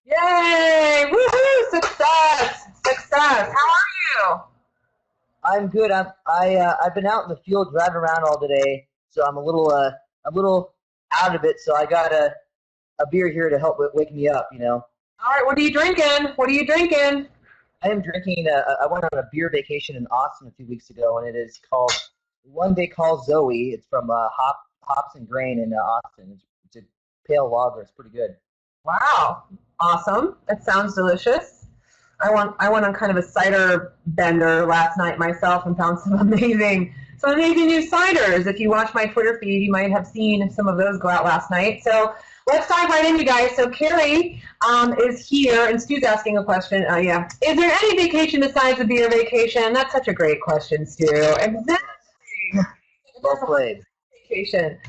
Yay! Woohoo! Success! Success! How are you? I'm good. I've been out in the field driving around all today, so I'm a little out of it. So I got a beer here to help wake me up. All right, what are you drinking? What are you drinking? I am drinking. I went on a beer vacation in Austin a few weeks ago, and it is called one they call Zoe. It's from Hops and Grain in Austin. It's a pale lager. It's pretty good. Wow, awesome. That sounds delicious. I went on kind of a cider bender last night myself and found some amazing new ciders. If you watch my Twitter feed, you might have seen some of those go out last night. So let's dive right in, you guys. So Kerry is here, and Stu's asking a question. Yeah, is there any vacation besides a beer vacation? That's such a great question, Stu. Exactly. Well played. Vacation.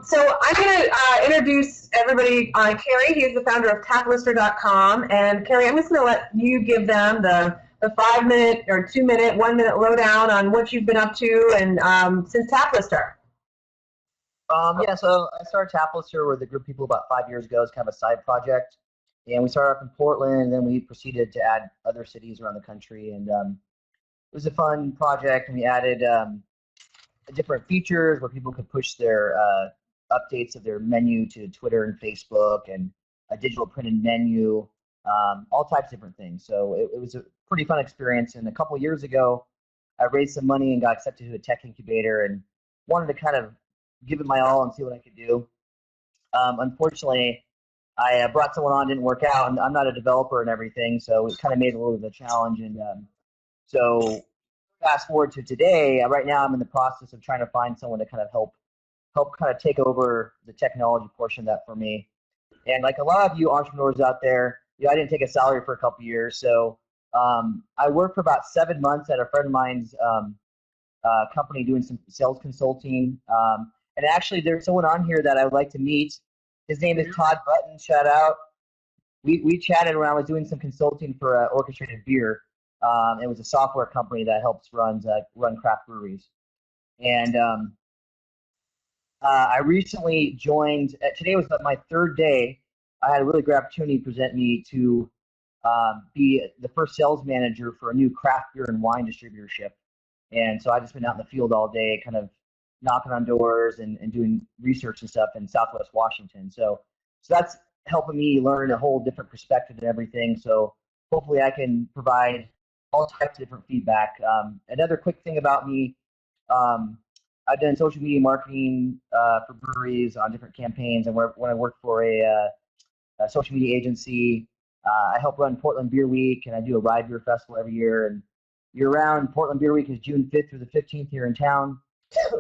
So I'm going to introduce everybody on Kerry. He is the founder of taplister.com. And Kerry, I'm just going to let you give them the 5-minute or 2-minute, 1-minute lowdown on what you've been up to and since Taplister. Yeah, so I started Taplister with a group of people about 5 years ago. It's kind of a side project. And we started off in Portland, and then we proceeded to add other cities around the country. And it was a fun project, and we added different features where people could push their updates of their menu to Twitter and Facebook, and a digital printed menu, all types of different things. So it was a pretty fun experience. And a couple of years ago, I raised some money and got accepted to a tech incubator and wanted to kind of give it my all and see what I could do. Unfortunately, I brought someone on, didn't work out, and I'm not a developer and everything, so it kind of made it a little bit of a challenge. And so fast forward to today, right now I'm in the process of trying to find someone to kind of help kind of take over the technology portion of that for me. And like a lot of you entrepreneurs out there, I didn't take a salary for a couple of years, so I worked for about 7 months at a friend of mine's company doing some sales consulting. And actually, there's someone on here that I would like to meet. His name is Todd Button. Shout out. We chatted when I was doing some consulting for Orchestrated Beer. It was a software company that helps run craft breweries. And I recently joined. Today was my third day. I had a really great opportunity to present me to be the first sales manager for a new craft beer and wine distributorship. And so I've just been out in the field all day, kind of knocking on doors and doing research and stuff in Southwest Washington. So that's helping me learn a whole different perspective and everything. So hopefully I can provide all types of different feedback. Another quick thing about me, I've done social media marketing for breweries on different campaigns. And when I work for a social media agency, I help run Portland Beer Week, and I do a ride beer festival every year. And year-round, Portland Beer Week is June 5th through the 15th here in town.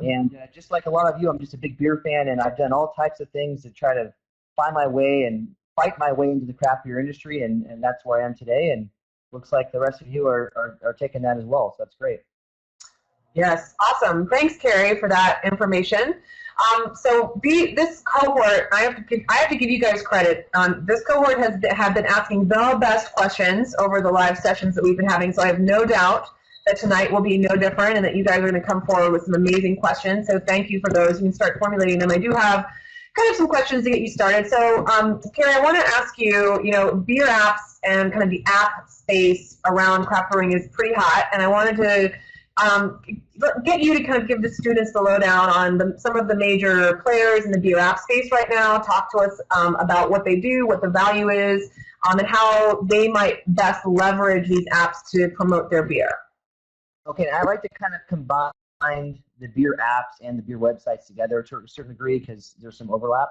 And just like a lot of you, I'm just a big beer fan, and I've done all types of things to try to find my way and fight my way into the craft beer industry, and that's where I am today. And looks like the rest of you are taking that as well, so that's great. Yes, awesome. Thanks, Kerry, for that information. This cohort, I have to give you guys credit. This cohort have been asking the best questions over the live sessions that we've been having, so I have no doubt that tonight will be no different and that you guys are going to come forward with some amazing questions. So thank you for those. You can start formulating them. I do have kind of some questions to get you started. So, Kerry, I want to ask you, beer apps and kind of the app space around craft brewing is pretty hot, and I wanted to get you to kind of give the students the lowdown on some of the major players in the beer app space right now. Talk to us about what they do, what the value is, and how they might best leverage these apps to promote their beer. Okay, I like to kind of combine the beer apps and the beer websites together to a certain degree because there's some overlap.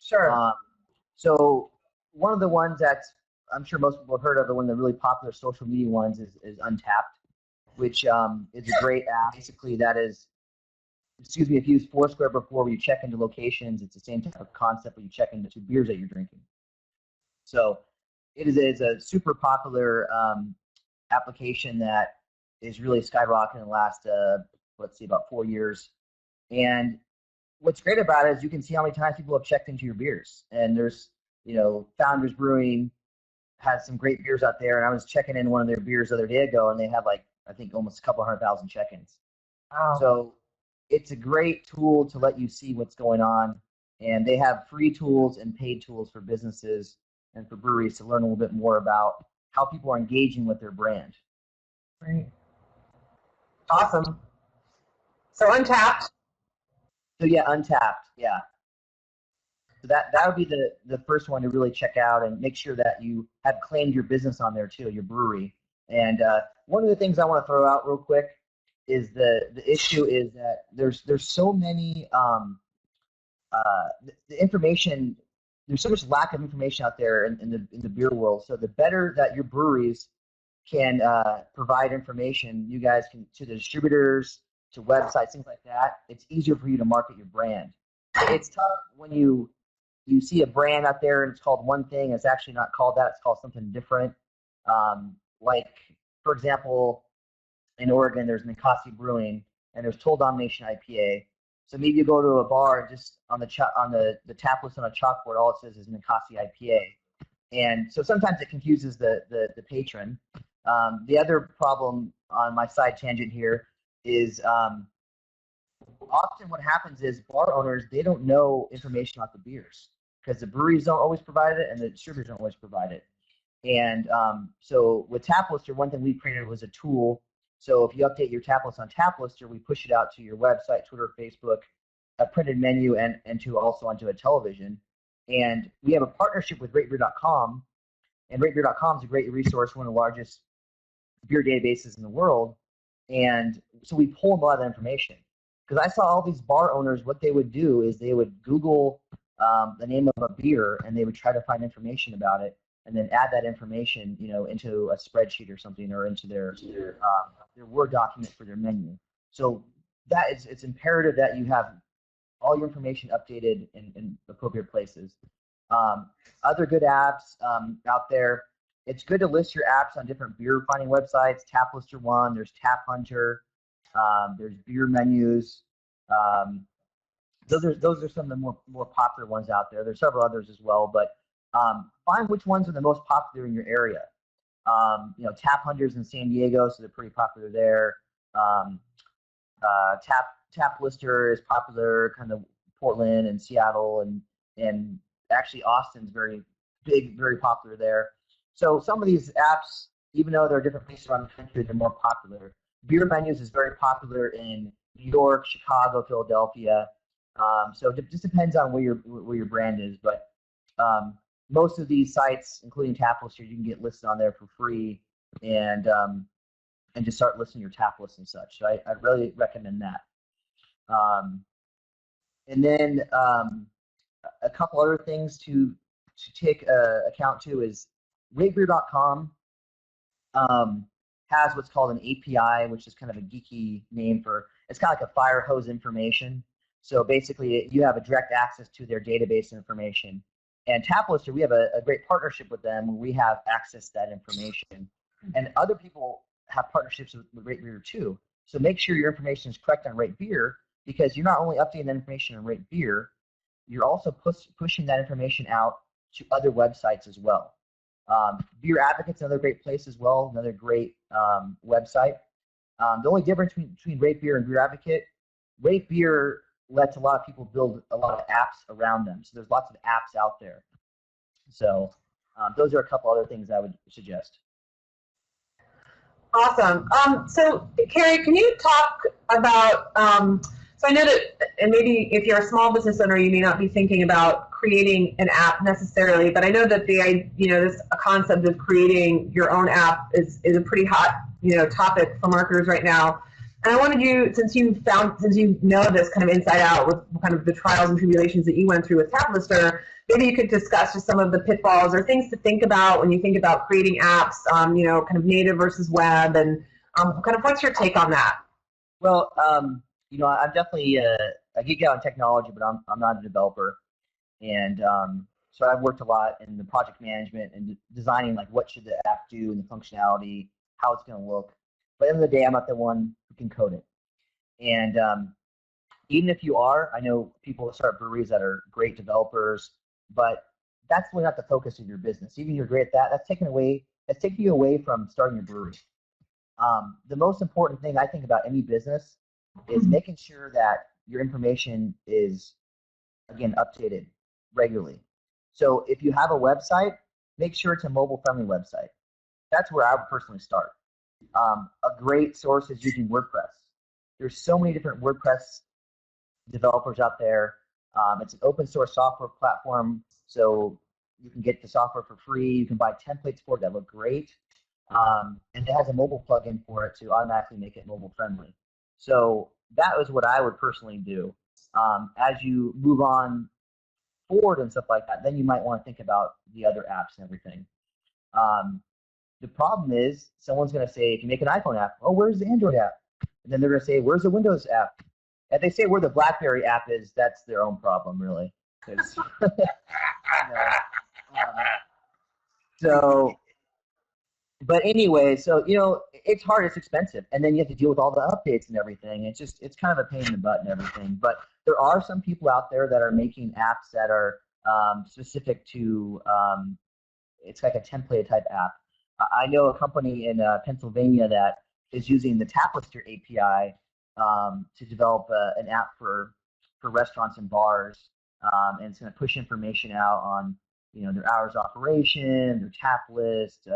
Sure. So one of the ones that's I'm sure most people have heard of, one of the really popular social media ones is Untapped, which is a great app. Basically, that is, if you use Foursquare before where you check into locations, it's the same type of concept where you check into beers that you're drinking. So it is a super popular application that is really skyrocketing in the last, about 4 years. And what's great about it is you can see how many times people have checked into your beers. And there's, Founders Brewing has some great beers out there. And I was checking in one of their beers the other day ago, and they had I think almost a couple 100,000 check-ins. Wow. So it's a great tool to let you see what's going on. And they have free tools and paid tools for businesses. and for breweries to learn a little bit more about how people are engaging with their brand. Right. Awesome. So Untapped. So yeah, Untapped, yeah. So that would be the first one to really check out and make sure that you have claimed your business on there too, your brewery. And one of the things I want to throw out real quick is the issue is that there's so many the information, there's so much lack of information out there in the beer world. So the better that your breweries can provide information, you guys can, to the distributors, to websites, things like that, it's easier for you to market your brand. It's tough when you see a brand out there and it's called one thing, it's actually not called that, it's called something different. Like, for example, in Oregon, there's Ninkasi Brewing, and there's Toll Domination IPA. So maybe you go to a bar and just on the tap list on a chalkboard, all it says is Ninkasi IPA. And so sometimes it confuses the patron. The other problem on my side tangent here is often what happens is bar owners, they don't know information about the beers because the breweries don't always provide it and the distributors don't always provide it. And so with Tap Lister, one thing we created was a tool. So if you update your Tap List on Tap Lister, we push it out to your website, Twitter, Facebook, a printed menu, and to also onto a television. And we have a partnership with ratebeer.com, and ratebeer.com is a great resource, one of the largest beer databases in the world. And so we pull a lot of that information. Because I saw all these bar owners, what they would do is they would Google the name of a beer, and they would try to find information about it, and then add that information, into a spreadsheet or something, or into their Word document for their menu. So it's imperative that you have all your information updated in appropriate places. Other good apps out there, it's good to list your apps on different beer finding websites. Tap Lister one, there's Tap Hunter, there's beer menus. Those are some of the more popular ones out there. There's several others as well, but find which ones are the most popular in your area. Tap Hunters in San Diego, so they're pretty popular there. Tap Lister is popular, kind of Portland and Seattle, and actually Austin's very big, very popular there. So some of these apps, even though they're different places around the country, they're more popular. Beer Menus is very popular in New York, Chicago, Philadelphia. So it just depends on where your brand is, but most of these sites, including Tap Lister, you can get listed on there for free, and just start listing your tap list and such. So I really recommend that. And then a couple other things to take account to is ratebeer.com has what's called an API, which is kind of a geeky name for, it's kind of like a fire hose information. So basically, you have a direct access to their database information. And Tap Lister, we have a great partnership with them where we have access to that information. And other people have partnerships with Rate Beer too. So make sure your information is correct on Rate Beer, because you're not only updating that information on Rate Beer, you're also pushing that information out to other websites as well. Beer Advocate's another great place as well, another great website. The only difference between Rate Beer and Beer Advocate, Rate Beer lets a lot of people build a lot of apps around them. So there's lots of apps out there. So those are a couple other things I would suggest. Awesome. So Kerry, can you talk about, so I know that, and maybe if you're a small business owner, you may not be thinking about creating an app necessarily, but I know that this concept of creating your own app is a pretty hot, topic for marketers right now. And I wanted you, since you know this kind of inside out with kind of the trials and tribulations that you went through with Tap Lister, maybe you could discuss just some of the pitfalls or things to think about when you think about creating apps, kind of native versus web, and kind of what's your take on that? Well, I'm definitely I geek out on technology, but I'm not a developer, and so I've worked a lot in the project management and designing, like, what should the app do and the functionality, how it's going to look. But at the end of the day, I'm not the one who can code it. And even if you are, I know people start breweries that are great developers, but that's really not the focus of your business. Even if you're great at that, that's taking you away from starting your brewery. The most important thing I think about any business is making sure that your information is, again, updated regularly. So if you have a website, make sure it's a mobile-friendly website. That's where I would personally start. A great source is using WordPress. There's so many different WordPress developers out there. It's an open source software platform, so you can get the software for free. You can buy templates for it that look great. And it has a mobile plugin for it to automatically make it mobile friendly. So that was what I would personally do. As you move on forward and stuff like that, then you might want to think about the other apps and everything. The problem is someone's going to say, if you make an iPhone app, oh, where's the Android app? And then they're going to say, where's the Windows app? If they say where the BlackBerry app is, that's their own problem, really. But anyway, so, it's hard, it's expensive. And then you have to deal with all the updates and everything. It's kind of a pain in the butt and everything. But there are some people out there that are making apps that are specific to, it's like a template type app. I know a company in Pennsylvania that is using the Taplister API to develop an app for restaurants and bars, and it's going to push information out on their hours of operation, their tap list,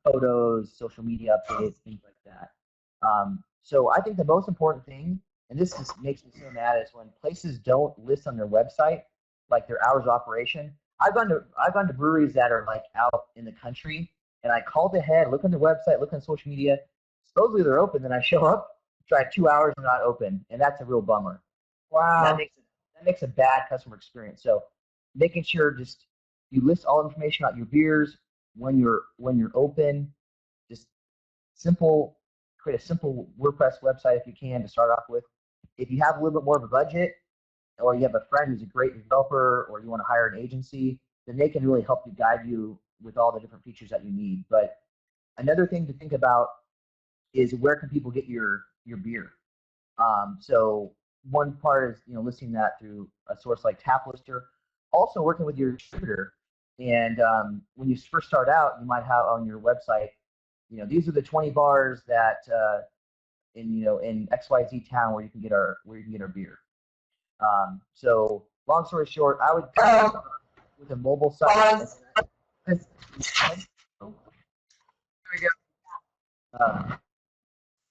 photos, social media updates, things like that. So I think the most important thing, and this just makes me so mad, is when places don't list on their website like their hours of operation. I've gone to breweries that are like out in the country, and I called ahead, look on their website, look on social media. Supposedly they're open, then I show up, try 2 hours, they're not open, and that's a real bummer. Wow. That makes a bad customer experience. So making sure just you list all information about your beers, when you're open, just create a simple WordPress website if you can to start off with. If you have a little bit more of a budget, or you have a friend who's a great developer, or you want to hire an agency, then they can really help you guide you with all the different features that you need. But another thing to think about is where can people get your beer? So one part is listing that through a source like Taplister. Also working with your distributor. And when you first start out, you might have on your website, these are the 20 bars that in XYZ town where you can get our beer. So long story short, I would start with a mobile site. There we go.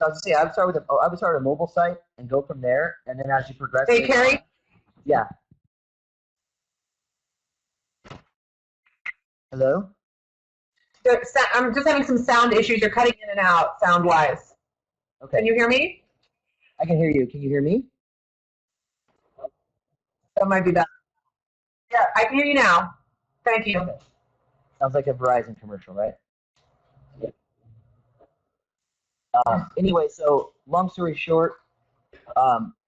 I was say I would start with a mobile site and go from there, and then as you progress. Hey, Kerry. Yeah. Hello. I'm just having some sound issues. You're cutting in and out sound-wise. Okay. Can you hear me? I can hear you. Can you hear me? That might be better. Yeah, I can hear you now. Thank you. Okay. Sounds like a Verizon commercial, right? Anyway, so long story short,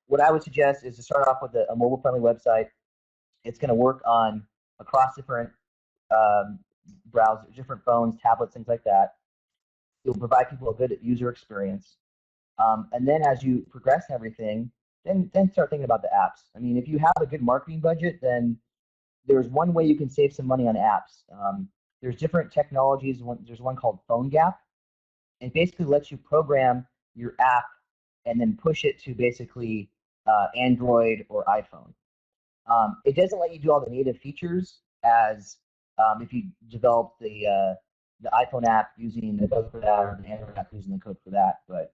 what I would suggest is to start off with a mobile-friendly website. It's going to work across different browsers, different phones, tablets, things like that. You'll provide people a good user experience. And then as you progress and everything, then start thinking about the apps. I mean, if you have a good marketing budget, then there's one way you can save some money on apps. There's different technologies. There's one called PhoneGap. It basically lets you program your app and then push it to basically Android or iPhone. It doesn't let you do all the native features as if you develop the iPhone app using the code for that, or the Android app using the code for that. But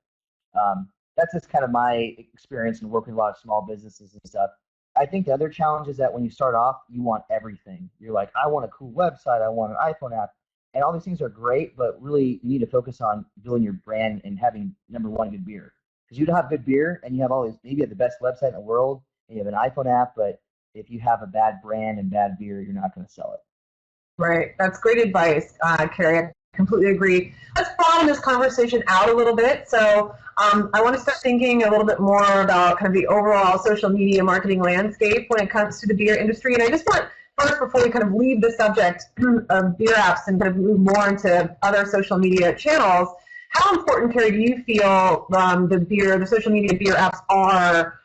that's just kind of my experience in working with a lot of small businesses and stuff. I think the other challenge is that when you start off, you want everything. You're like, I want a cool website, I want an iPhone app. And all these things are great, but really you need to focus on building your brand and having, number one, good beer. Because you don't have good beer and you have maybe you have the best website in the world and you have an iPhone app, but if you have a bad brand and bad beer, you're not going to sell it. Right. That's great advice, Kerry. I completely agree. Let's broaden this conversation out a little bit. So I want to start thinking a little bit more about kind of the overall social media marketing landscape when it comes to the beer industry. And I just want, first, before we kind of leave the subject of beer apps and kind of move more into other social media channels, how important, Kerry, do you feel the social media beer apps are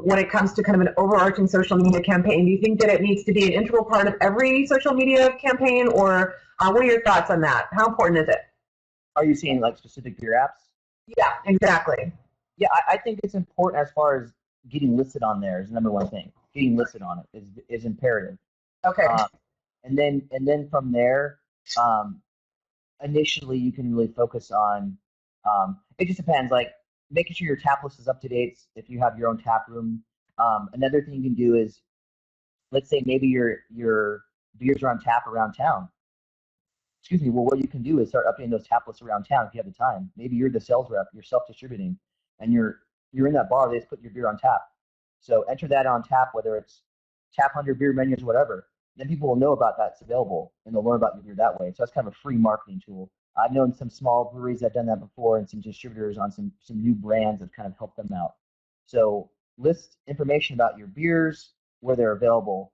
when it comes to kind of an overarching social media campaign? Do you think that it needs to be an integral part of every social media campaign, or what are your thoughts on that? How important is it? Are you seeing like specific beer apps? Yeah, exactly. Yeah, I think it's important as far as getting listed on there is the number one thing. Getting listed on it is imperative. Okay. and then from there, initially you can really focus on. It just depends, like making sure your tap list is up to date if you have your own tap room. Another thing you can do is, let's say maybe your beers are on tap around town. Excuse me. Well, what you can do is start updating those tap lists around town if you have the time. Maybe you're the sales rep, you're self-distributing, and you're in that bar. They just put your beer on tap. So enter that on tap, whether it's tap under beer menus or whatever. Then people will know about that it's available, and they'll learn about your beer that way. So that's kind of a free marketing tool. I've known some small breweries that have done that before, and some distributors on some new brands that kind of helped them out. So list information about your beers, where they're available,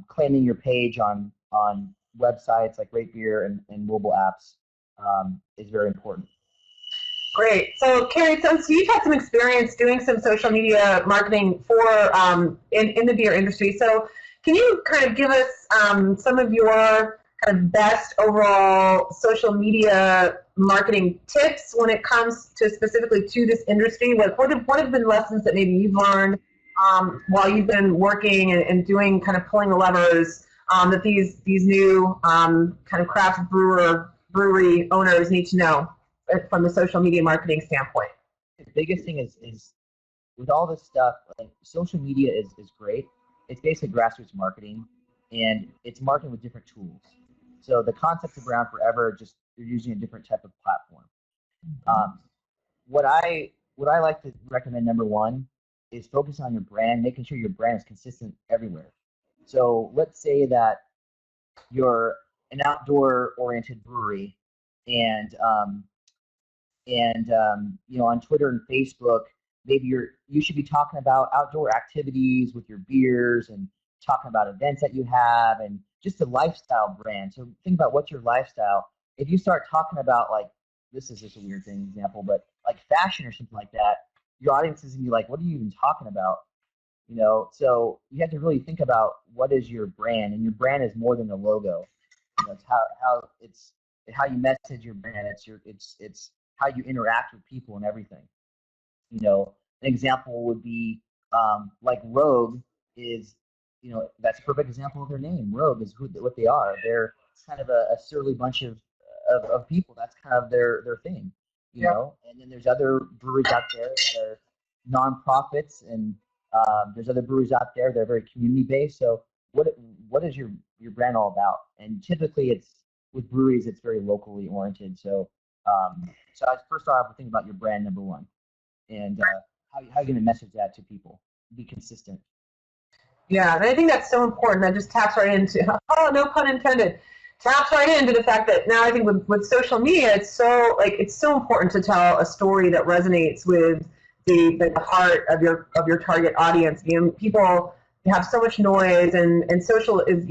claiming your page on websites like Rate Beer and mobile apps is very important. Great. So, Kerry, since you've had some experience doing some social media marketing for in the beer industry, so can you kind of give us some of your kind of best overall social media marketing tips when it comes to specifically to this industry? Like, what have been lessons that maybe you've learned while you've been working and doing kind of pulling the levers that these new kind of craft brewery owners need to know from the social media marketing standpoint? The biggest thing is with all this stuff, like social media is great. It's basically grassroots marketing, and it's marketing with different tools. So the concept's been around forever, just you're using a different type of platform. What I like to recommend, number one, is focus on your brand, making sure your brand is consistent everywhere. So let's say that you're an outdoor-oriented brewery, and on Twitter and Facebook, maybe you should be talking about outdoor activities with your beers and talking about events that you have and just a lifestyle brand. So think about what's your lifestyle. If you start talking about, like, this is just a weird thing example, but like fashion or something like that, your audience is gonna be like, what are you even talking about? So you have to really think about what is your brand, and your brand is more than a logo. It's how you message your brand. It's how you interact with people and everything. An example would be like Rogue is, that's a perfect example of their name. Rogue is what they are. They're kind of a surly bunch of people. That's kind of their thing, know. And then there's other breweries out there that are nonprofits, and there's other breweries out there that are very community based. So what is your brand all about? And typically with breweries, it's very locally oriented. So first off, I have to think about your brand, number one, and how you're going to message that to people. Be consistent. Yeah, and I think that's so important. That just taps right into, no pun intended, taps right into the fact that now I think with social media, it's so important to tell a story that resonates with the heart of your target audience. People have so much noise, and social is,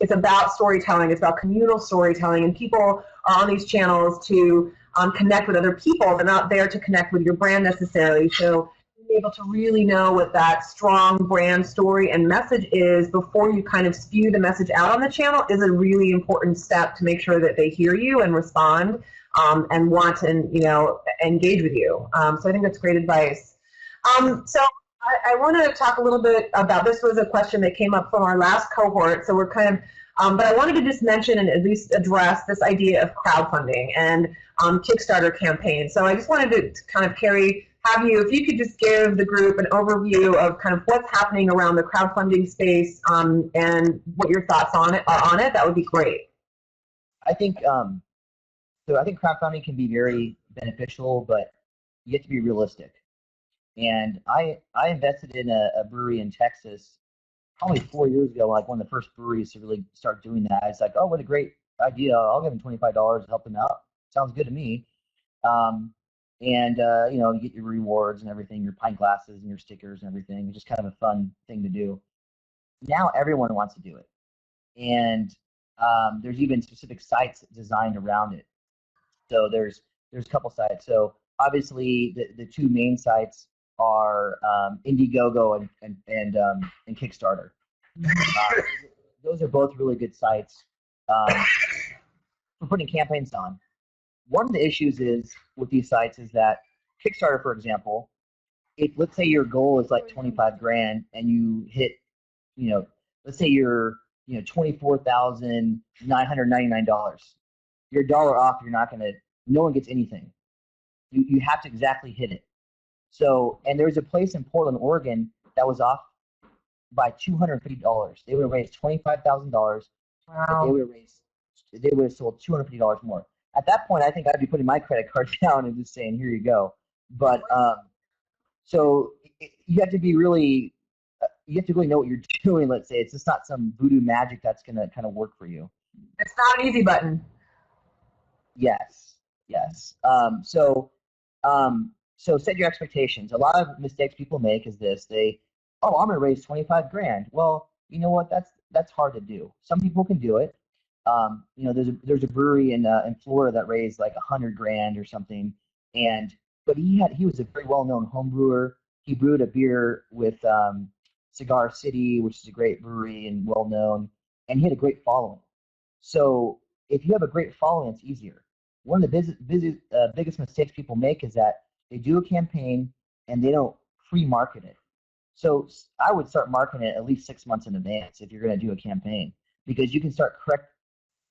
it's about storytelling. It's about communal storytelling, and people are on these channels to connect with other people. They're not there to connect with your brand necessarily. So being able to really know what that strong brand story and message is before you kind of spew the message out on the channel is a really important step to make sure that they hear you and respond and want to engage with you. So I think that's great advice. So I want to talk a little bit about, this was a question that came up from our last cohort, so we're kind of, but I wanted to just mention and at least address this idea of crowdfunding and Kickstarter campaigns. So I just wanted to kind of, Kerry, have you, if you could just give the group an overview of kind of what's happening around the crowdfunding space and what your thoughts are on it, that would be great. I think I think crowdfunding can be very beneficial, but you have to be realistic. And I invested in a brewery in Texas probably 4 years ago, like one of the first breweries to really start doing that. It's like, oh, what a great idea. I'll give them $25 to help them out. Sounds good to me. You get your rewards and everything, your pint glasses and your stickers and everything. It's just kind of a fun thing to do. Now everyone wants to do it. And there's even specific sites designed around it. So there's a couple sites. So obviously the two main sites are Indiegogo and Kickstarter. Those are both really good sites for putting campaigns on. One of the issues is with these sites is that Kickstarter, for example, if let's say your goal is like 25 grand and you hit, let's say your $24,999. You're a dollar off. You're not gonna. No one gets anything. You have to exactly hit it. So, and there's a place in Portland, Oregon that was off by $250. They would have raised $25,000, but Wow. they would have sold $250 more. At that point, I think I'd be putting my credit card down and just saying, "Here you go." But so you have to be really, you have to really know what you're doing. Let's say it's just not some voodoo magic that's gonna kind of work for you. It's not an easy button. Yes, yes. So set your expectations. A lot of mistakes people make is this: oh, I'm gonna raise 25 grand. Well, you know what? That's hard to do. Some people can do it. There's a brewery in Florida that raised like 100 grand or something, but he was a very well known home brewer. He brewed a beer with Cigar City, which is a great brewery and well known, and he had a great following. So if you have a great following, it's easier. One of the biggest mistakes people make is that they do a campaign and they don't pre-market it. So I would start marketing it at least 6 months in advance if you're going to do a campaign, because you can start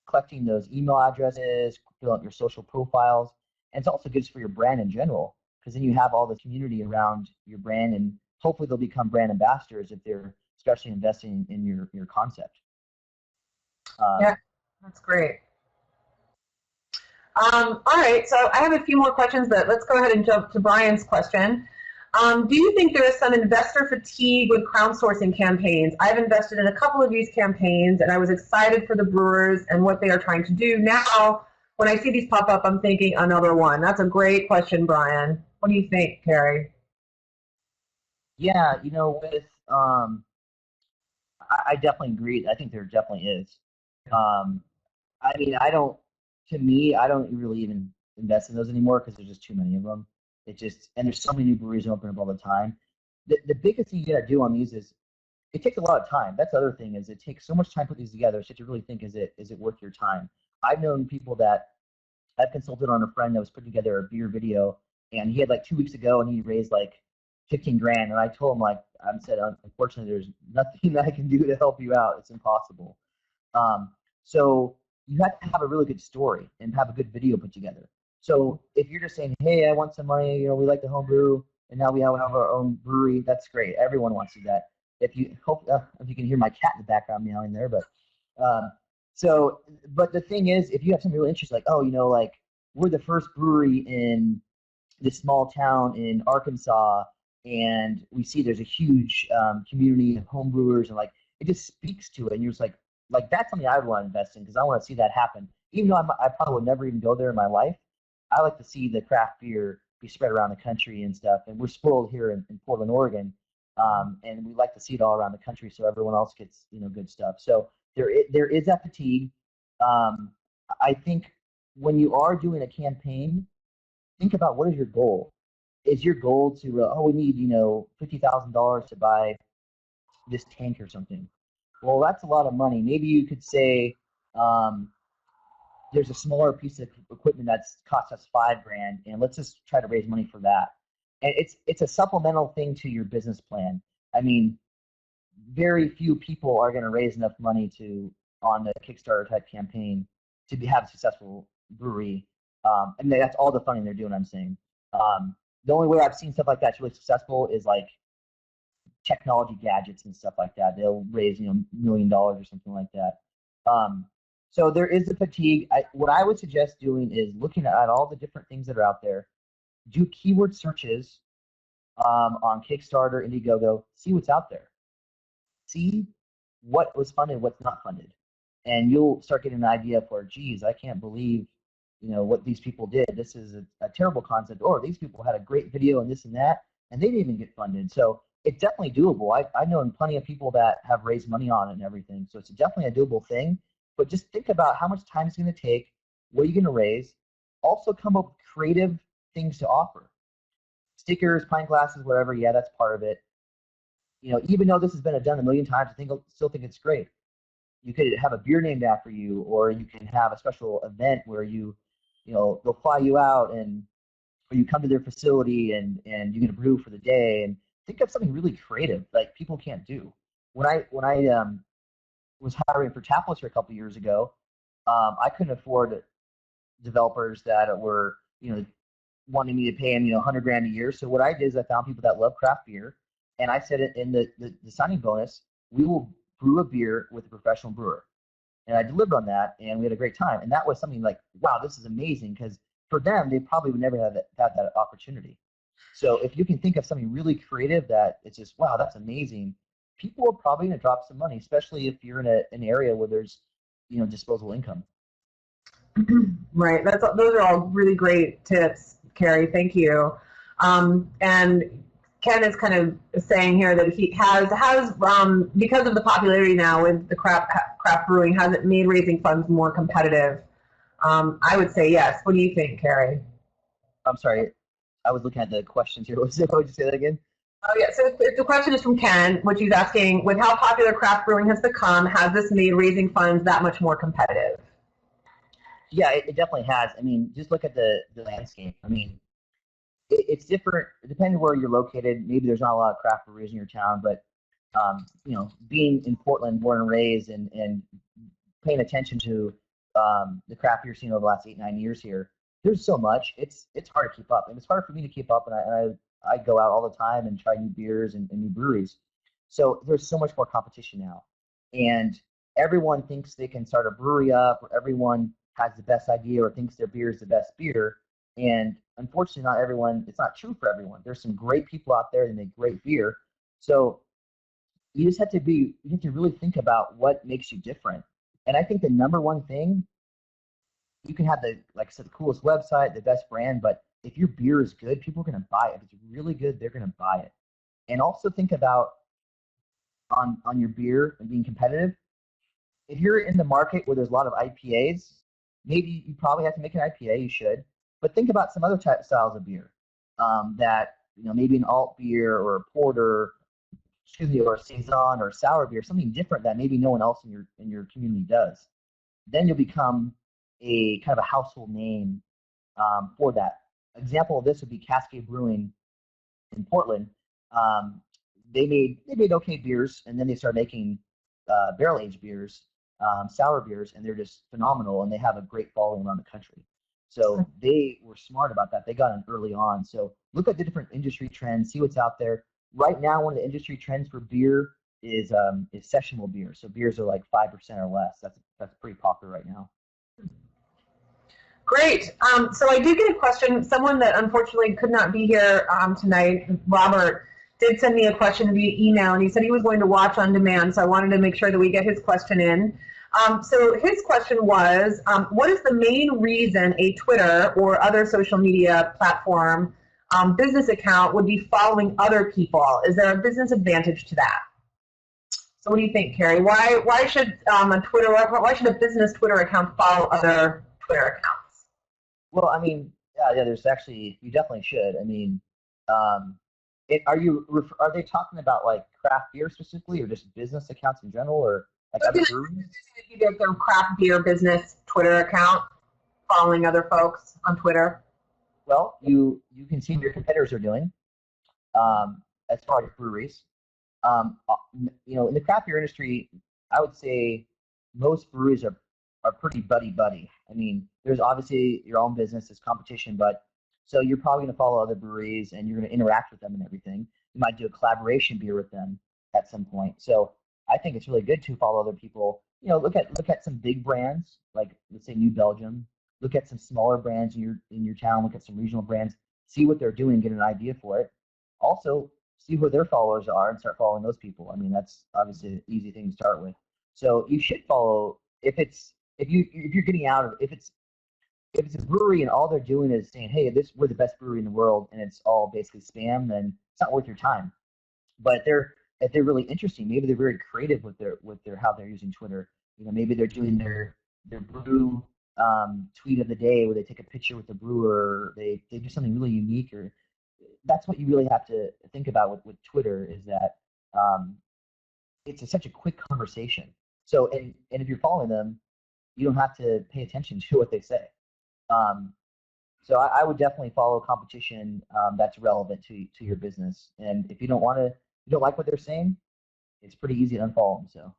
collecting those email addresses, fill out your social profiles, and it's also good for your brand in general, because then you have all the community around your brand, and hopefully they'll become brand ambassadors if they're especially investing in your concept. Yeah, that's great. All right, so I have a few more questions, but let's go ahead and jump to Brian's question. Do you think there is some investor fatigue with crowdsourcing campaigns? I've invested in a couple of these campaigns, and I was excited for the brewers and what they are trying to do. Now, when I see these pop up, I'm thinking another one. That's a great question, Brian. What do you think, Kerry? Yeah, with I definitely agree. I think there definitely is. I mean, to me, I don't really even invest in those anymore because there's just too many of them. And there's so many new breweries opening up all the time. The biggest thing you gotta do on these is it takes a lot of time. That's the other thing, is it takes so much time to put these together. So you have to really think, is it worth your time? I've known people that I've consulted on a friend that was putting together a beer video, and he had like 2 weeks ago, and he raised like 15 grand. And I told him, like, I said, unfortunately, there's nothing that I can do to help you out. It's impossible. So you have to have a really good story and have a good video put together. So if you're just saying, hey, I want some money, we like to homebrew, and now we have our own brewery, that's great. Everyone wants to do that. If you can hear my cat in the background meowing there, but but the thing is, if you have something really interesting, like, like we're the first brewery in this small town in Arkansas, and we see there's a huge community of homebrewers, and like it just speaks to it, and you're just like that's something I would want to invest in, because I want to see that happen. Even though I probably would never even go there in my life, I like to see the craft beer be spread around the country and stuff. And we're spoiled here in Portland, Oregon, and we like to see it all around the country so everyone else gets good stuff. So there is that fatigue. I think when you are doing a campaign, think about, what is your goal? Is your goal to we need $50,000 to buy this tank or something? Well, that's a lot of money. Maybe you could say there's a smaller piece of equipment that's cost us $5,000, and let's just try to raise money for that. And it's a supplemental thing to your business plan. I mean, very few people are going to raise enough money on the Kickstarter type campaign to have a successful brewery. And that's all the funding they're doing, I'm saying. The only way I've seen stuff like that's really successful is like technology gadgets and stuff like that. They'll raise $1 million or something like that. So there is the fatigue. What I would suggest doing is looking at all the different things that are out there. Do keyword searches on Kickstarter, Indiegogo. See what's out there. See what was funded, what's not funded, and you'll start getting an idea for, geez, I can't believe what these people did. This is a terrible concept. Or these people had a great video and this and that, and they didn't even get funded. So it's definitely doable. I know plenty of people that have raised money on it and everything. So it's definitely a doable thing. But just think about how much time it's going to take, what are you going to raise. Also come up with creative things to offer. Stickers, pint glasses, whatever. Yeah, that's part of it. Even though this has been done a million times, I still think it's great. You could have a beer named after you, or you can have a special event where they'll fly you out, or you come to their facility and you're going to brew for the day, and think of something really creative like people can't do. When I was hiring for tablets a couple years ago, I couldn't afford developers that were, wanting me to pay them, 100 grand a year. So what I did is I found people that love craft beer, and I said it in the signing bonus, we will brew a beer with a professional brewer. And I delivered on that, and we had a great time. And that was something like, wow, this is amazing, because for them, they probably would never have that opportunity. So if you can think of something really creative that it's just, wow, that's amazing, people are probably going to drop some money, especially if you're in an area where there's, disposable income. Right. Those are all really great tips, Kerry. Thank you. And Ken is kind of saying here that he has because of the popularity now with the craft brewing, has it made raising funds more competitive? I would say yes. What do you think, Kerry? I'm sorry, I was looking at the questions here. What would you say that again? Oh yeah. So the question is from Ken, which he's asking: with how popular craft brewing has become, has this made raising funds that much more competitive? Yeah, it definitely has. I mean, just look at the landscape. I mean, it's different depending where you're located. Maybe there's not a lot of craft breweries in your town, but being in Portland, born and raised, and paying attention to the craft beer scene over the last 8-9 years here, there's so much. It's hard to keep up, and it's hard for me to keep up. And I go out all the time and try new beers and new breweries. So there's so much more competition now, and everyone thinks they can start a brewery up, or everyone has the best idea or thinks their beer is the best beer. And unfortunately, not everyone, it's not true for everyone. There's some great people out there that make great beer. So you just have to really think about what makes you different. And I think the number one thing, you can have like I said, the coolest website, the best brand, but if your beer is good, people are going to buy it. If it's really good, they're going to buy it. And also think about on your beer and being competitive. If you're in the market where there's a lot of IPAs, maybe you probably have to make an IPA. You should, but think about some other type styles of beer that maybe an alt beer or a porter, or a saison or a sour beer, something different that maybe no one else in your community does. Then you'll become a kind of a household name for that. Example of this would be Cascade Brewing in Portland. They made okay beers, and then they started making barrel aged beers, sour beers, and they're just phenomenal, and they have a great following around the country. So they were smart about that. They got in early on. So look at the different industry trends, see what's out there. Right now, one of the industry trends for beer is sessionable beer. So beers are like 5% or less. That's pretty popular right now. Great. So I did get a question. Someone that unfortunately could not be here tonight, Robert, did send me a question via email, and he said he was going to watch on demand. So I wanted to make sure that we get his question in. So his question was, what is the main reason a Twitter or other social media platform business account would be following other people? Is there a business advantage to that? So what do you think, Kerry? Why should why should a business Twitter account follow other Twitter accounts? Well, I mean, yeah, there's actually, you definitely should. I mean, are they talking about like craft beer specifically, or just business accounts in general, or like other breweries? Their craft beer business Twitter account, following other folks on Twitter. Well, you can see what your competitors are doing as far as breweries. In the craft beer industry, I would say most breweries are pretty buddy. I mean, there's obviously your own business, there's competition, but so you're probably going to follow other breweries and you're going to interact with them and everything. You might do a collaboration beer with them at some point. So I think it's really good to follow other people. Look at some big brands like, let's say, New Belgium. Look at some smaller brands in your town. Look at some regional brands. See what they're doing. Get an idea for it. Also, see who their followers are and start following those people. I mean, that's obviously an easy thing to start with. So you should follow if you're getting out of if it's a brewery and all they're doing is saying, hey, we're the best brewery in the world, and it's all basically spam, then it's not worth your time. But if they're really interesting, maybe they're very creative with their how they're using Twitter. Maybe they're doing their brew tweet of the day where they take a picture with the brewer, or they do something really unique, or that's what you really have to think about with Twitter, is that it's such a quick conversation. So and if you're following them, you don't have to pay attention to what they say. So I would definitely follow competition that's relevant to your business. And if you don't like what they're saying, it's pretty easy to unfollow them. So.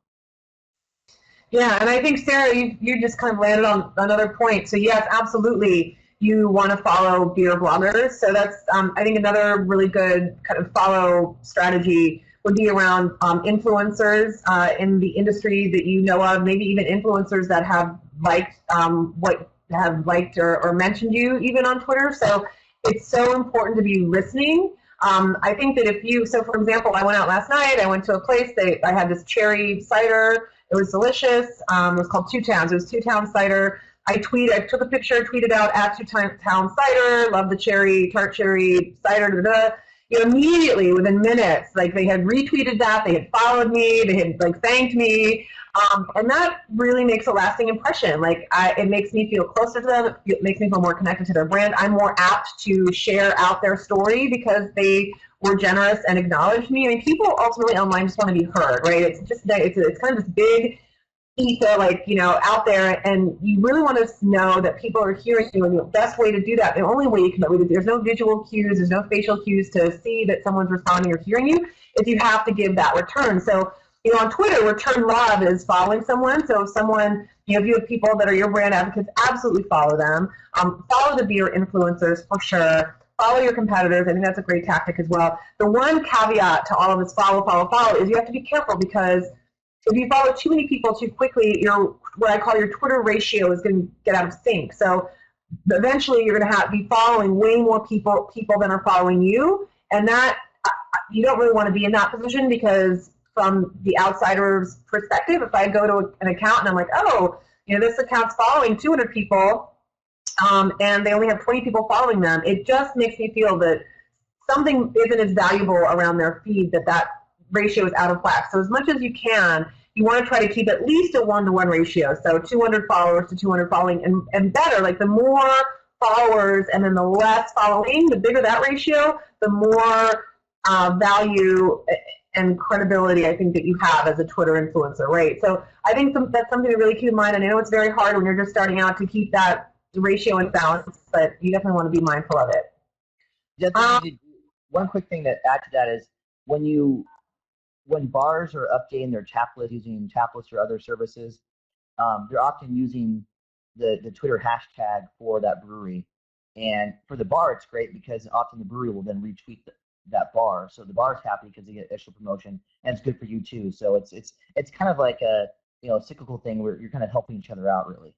Yeah, and I think Sarah, you just kind of landed on another point. So yes, absolutely, you want to follow beer bloggers. So that's I think another really good kind of follow strategy would be around influencers in the industry that you know of, maybe even influencers that have liked what have liked or mentioned you even on Twitter. So it's so important to be listening. I think that if you, so for example, I went out last night. I went to a place. I had this cherry cider. It was delicious. It was called Two Towns. It was Two Towns cider. I took a picture, tweeted out at Two Towns cider. Love the tart cherry cider. Da, da, da. You know, immediately within minutes, like they had retweeted that, they had followed me, they had like thanked me, and that really makes a lasting impression. Like it makes me feel closer to them. It makes me feel more connected to their brand. I'm more apt to share out their story because they were generous and acknowledged me. I mean, people ultimately online just want to be heard, right? It's just it's kind of this big ether, like, you know, out there, and you really want to know that people are hearing you. And the best way to do that, the only way you can, there's no visual cues, there's no facial cues to see that someone's responding or hearing you, is you have to give that return. So, you know, on Twitter, return love is following someone. So if someone, you know, if you have people that are your brand advocates, absolutely follow them. Follow the beer influencers for sure. Follow your competitors. I think that's a great tactic as well. The one caveat to all of this follow is you have to be careful, because if you follow too many people too quickly, what I call your Twitter ratio is going to get out of sync. So eventually you're going to be following way more people than are following you. And that you don't really want to be in that position, because from the outsider's perspective, if I go to an account and I'm like, oh, you know, this account's following 200 people and they only have 20 people following them, it just makes me feel that something isn't as valuable around their feed, that ratio is out of whack. So as much as you can, you want to try to keep at least a 1-to-1 ratio. So 200 followers to 200 following, and better, like the more followers and then the less following, the bigger that ratio, the more value and credibility I think that you have as a Twitter influencer, right? So I think that's something to really keep in mind. And I know it's very hard when you're just starting out to keep that ratio in balance, but you definitely want to be mindful of it. One quick thing to add to that is when bars are updating their tablets using tablets or other services, they're often using the Twitter hashtag for that brewery. And for the bar, it's great because often the brewery will then retweet that bar. So the bar's happy because they get extra promotion, and it's good for you too. So it's kind of like a cyclical thing where you're kind of helping each other out, really.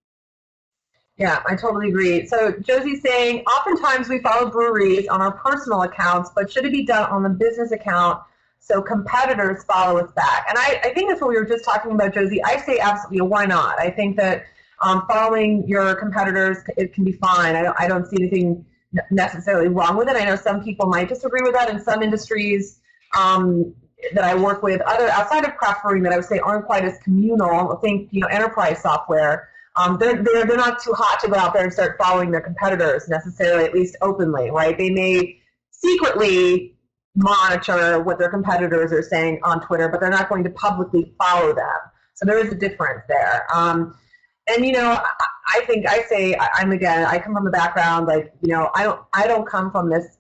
Yeah, I totally agree. So Josie's saying, oftentimes we follow breweries on our personal accounts, but should it be done on the business account so competitors follow us back? And I think that's what we were just talking about, Josie. I say absolutely, why not? I think that following your competitors, it can be fine. I don't see anything necessarily wrong with it. I know some people might disagree with that in some industries that I work with, other outside of craft brewing, that I would say aren't quite as communal. I think, you know, enterprise software. They're not too hot to go out there and start following their competitors necessarily, at least openly, right? They may secretly monitor what their competitors are saying on Twitter, but they're not going to publicly follow them. So there is a difference there. And you know, I come from a background, like, you know, I don't come from this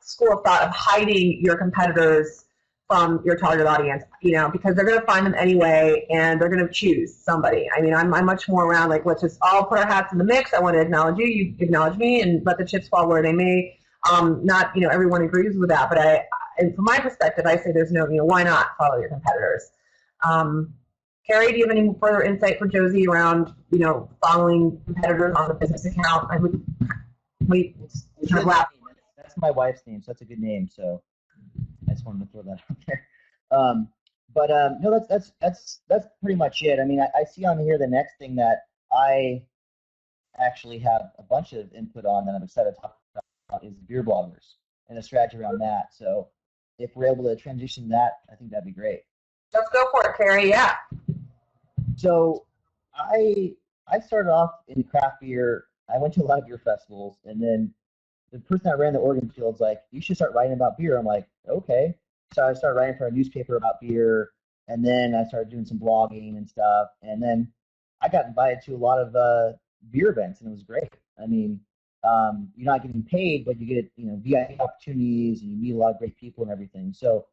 school of thought of hiding your competitors from your target audience, you know, because they're going to find them anyway, and they're going to choose somebody. I mean, I'm much more around, like, let's just all put our hats in the mix. I want to acknowledge you, you acknowledge me, and let the chips fall where they may. Not, you know, everyone agrees with that, but and from my perspective, I say there's no, you know, why not follow your competitors? Kerry, do you have any further insight for Josie around, you know, following competitors on the business account? I would wait. That's my wife's name, so that's a good name. So I just wanted to throw that out there. No, that's pretty much it. I mean, I see on here the next thing that I actually have a bunch of input on that I'm excited to talk about is beer bloggers and the strategy around that. So if we're able to transition that, I think that'd be great. Let's go for it, Kerry. Yeah. So I started off in craft beer. I went to a lot of beer festivals, and then the person that ran the Oregon Field's like, you should start writing about beer. I'm like, okay. So I started writing for a newspaper about beer, and then I started doing some blogging and stuff. And then I got invited to a lot of beer events, and it was great. I mean, you're not getting paid, but you get, you know, VIP opportunities, and you meet a lot of great people and everything. So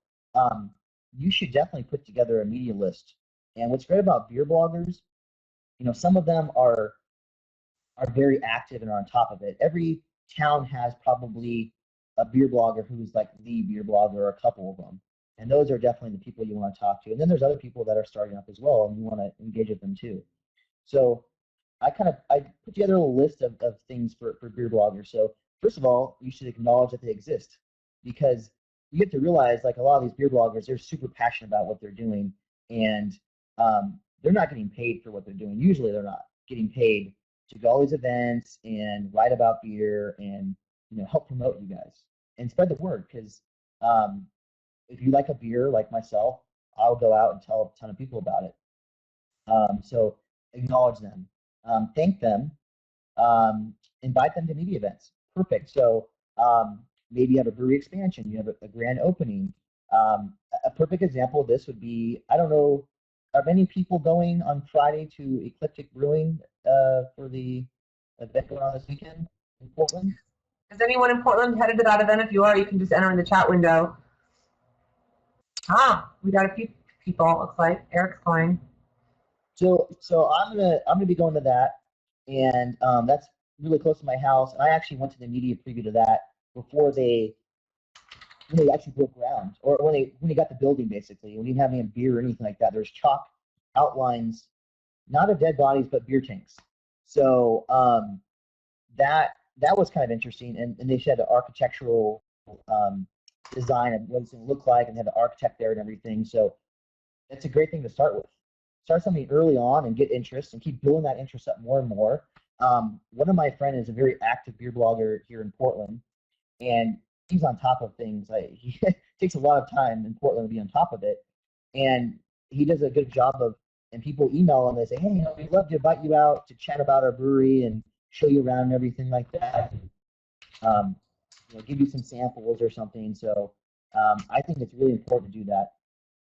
you should definitely put together a media list And what's great about beer bloggers, some of them are very active and are on top of it. Every town has probably a beer blogger who's like the beer blogger, or a couple of them. And those are definitely the people you want to talk to. And then there's other people that are starting up as well, and you want to engage with them too. So I put together a little list of things for beer bloggers. So first of all, you should acknowledge that they exist, because you have to realize, like, a lot of these beer bloggers, they're super passionate about what they're doing, and they're not getting paid for what they're doing. Usually they're not getting paid to go all these events and write about beer and help promote you guys and spread the word, because if you like a beer like myself, I'll go out and tell a ton of people about it. So acknowledge them, thank them, invite them to media events. Perfect. So maybe you have a brewery expansion, you have a grand opening. A perfect example of this would be, I don't know, are many people going on Friday to Ecliptic Brewing for the event going on this weekend in Portland? Is anyone in Portland headed to that event? If you are, you can just enter in the chat window. We got a few people, it looks like. Eric's going. So I'm gonna be going to that, and that's really close to my house. And I actually went to the media preview to that before when they actually broke ground, or when they got the building, basically. When you didn't have any beer or anything like that, there's chalk outlines, not of dead bodies, but beer tanks. So that was kind of interesting, and they had an architectural design of what it's going to look like, and had the architect there and everything. So that's a great thing to start with. Start something early on and get interest, and keep building that interest up more and more. One of my friends is a very active beer blogger here in Portland, and he's on top of things. He takes a lot of time in Portland to be on top of it, and he does a good job of. And people email him, they say, hey, we'd love to invite you out to chat about our brewery and show you around and everything like that. Give you some samples or something. So I think it's really important to do that.